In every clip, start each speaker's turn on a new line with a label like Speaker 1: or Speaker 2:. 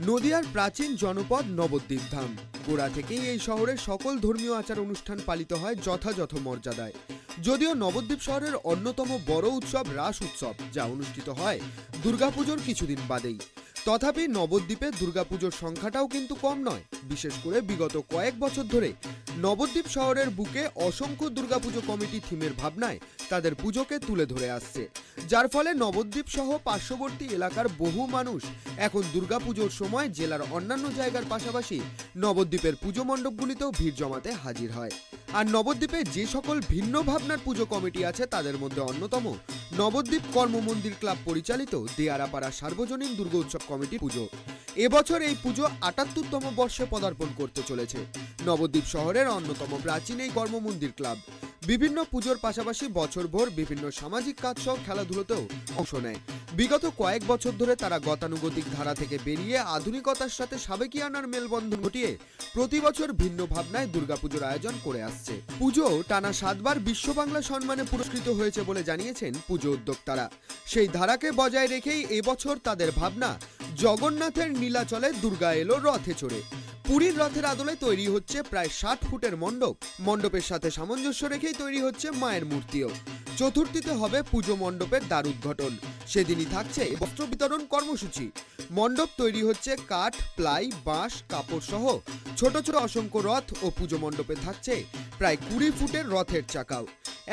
Speaker 1: নদিয়ার প্রাচীন জনপদ নবদ্বীপ ধাম। গোড়া থেকেই এই শহরে সকল ধর্মীয় আচার অনুষ্ঠান পালিত হয় যথাযথ মর্যাদায়। যদিও নবদ্বীপ শহরের অন্যতম বড় উৎসব রাস উৎসব, যা অনুষ্ঠিত হয় দুর্গাপুজোর কিছুদিন বাদেই। তথাপি নবদ্বীপে দুর্গাপুজোর সংখ্যাটাও কিন্তু কম নয়। বিশেষ করে বিগত কয়েক বছর ধরে নবদ্বীপ শহরের বুকে অসংখ্য দুর্গাপুজো কমিটি থিমের ভাবনায় তাদের পুজোকে তুলে ধরে আসছে, যার ফলে নবদ্বীপ সহ পার্শ্ববর্তী এলাকার বহু মানুষ এখন দুর্গাপুজোর সময় জেলার অন্যান্য জায়গার পাশাপাশি নবদ্বীপের পুজো মণ্ডপগুলিতেও ভিড় জমাতে হাজির হয়। আর নবদ্বীপে যে সকল ভিন্ন ভাবনার পুজো কমিটি আছে তাদের মধ্যে অন্যতম নবদ্বীপ কর্মমন্দির ক্লাব পরিচালিত দেয়ারাপাড়া সার্বজনীন দুর্গোৎসব কমিটি পুজো। এবছর এই পুজো ৭৮তম বর্ষে পদার্পণ করতে চলেছে। নবদ্বীপ শহরের অন্যতম প্রাচীন এই কর্মমন্দির ক্লাব বিভিন্ন পুজোর পাশাপাশি বছরভর বিভিন্ন সামাজিক কাজ সহ খেলাধুলোতেও অংশ নেয়। বিগত কয়েক বছর ধরে তারা গতানুগতিক ধারা থেকে বেরিয়ে আধুনিকতার সাথে সাবেকিয়ানার মেলবন্ধন ঘটিয়ে প্রতি বছর ভিন্ন ভাবনায় দুর্গাপুজোর আয়োজন করে আসছে। পুজো টানা ৭ বার বিশ্ব বাংলা সম্মানে পুরস্কৃত হয়েছে বলে জানিয়েছেন পুজো উদ্যোক্তারা। সেই ধারাকে বজায় রেখেই এবছর তাদের ভাবনা জগন্নাথের নীলাচলে দুর্গা এলো রথে চড়ে। পুরীর রথের আদলে তৈরি হচ্ছে প্রায় ৬০ ফুটের মণ্ডপ। মণ্ডপের সাথে সামঞ্জস্য রেখেই তৈরি হচ্ছে মায়ের মূর্তিও। চতুর্থীতে হবে পুজো মণ্ডপের দ্বার উদ্ঘাটন। সেদিনই থাকছে বস্ত্র বিতরণ কর্মসূচি। মণ্ডপ তৈরি হচ্ছে কাঠ, প্লাই, বাঁশ, কাপড় সহ ছোট ছোট অসংখ্য রথ ও পুজো মণ্ডপে থাকছে প্রায় ২০ ফুটের রথের চাকাও।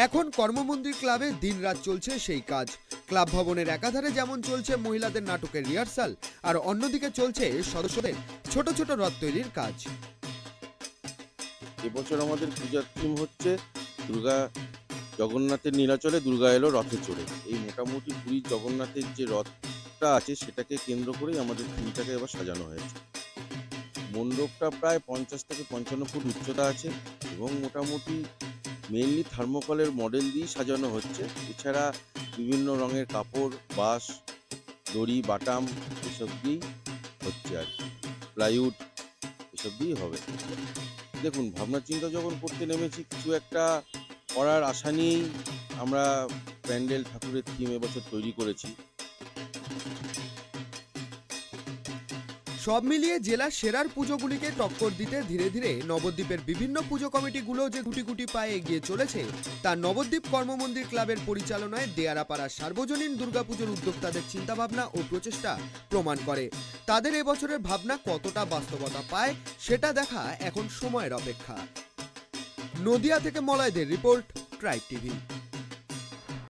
Speaker 1: এখন কর্মমন্দির ক্লাবে দিনরাত চলছে সেই কাজ। ক্লাব ভবনের একাধারে যেমন চলছে মহিলাদের নাটকের রিহার্সাল, আর অন্যদিকে চলছে সদস্যদের ছোট ছোট রথ তৈরির কাজ।
Speaker 2: এবছর আমাদের পূজার থিম হচ্ছে দুর্গা জগন্নাথের নীলাচলে দুর্গা এলো রথে চড়ে। এই মোটামুটি পুরীর জগন্নাথের যে রথটা আছে সেটাকে কেন্দ্র করেই আমাদের থিমটাকে এবার সাজানো হয়েছে। মণ্ডপটা প্রায় ৫০ থেকে ৫৫ ফুট উচ্চতা আছে এবং মোটামুটি মেইনলি থার্মোকলের মডেল দিয়েই সাজানো হচ্ছে। এছাড়া বিভিন্ন রঙের কাপড়, বাঁশ, দড়ি, বাটাম এসব দিয়েই হচ্ছে আর কি, প্লাইউড এসব দিয়েই হবে। দেখুন, ভাবনা চিন্তা যখন করতে নেমেছি, কিছু একটা করার আশা নিয়েই আমরা প্যান্ডেল ঠাকুরের থিম এবছর তৈরি করেছি।
Speaker 1: সব মিলিয়ে জেলার সেরার পুজোগুলিকে টক্কর দিতে ধীরে ধীরে নবদ্বীপের বিভিন্ন পুজো কমিটিগুলো যে গুটি গুটি পায়ে এগিয়ে চলেছে, তা নবদ্বীপ কর্মমন্দির ক্লাবের পরিচালনায় দেয়ারাপাড়া সার্বজনীন দুর্গাপুজোর উদ্যোক্তাদের চিন্তাভাবনা ও প্রচেষ্টা প্রমাণ করে। তাদের এবছরের ভাবনা কতটা বাস্তবতা পায় সেটা দেখা এখন সময়ের অপেক্ষা। নদিয়া থেকে মলয়দের রিপোর্ট, ট্রাইব টিভি।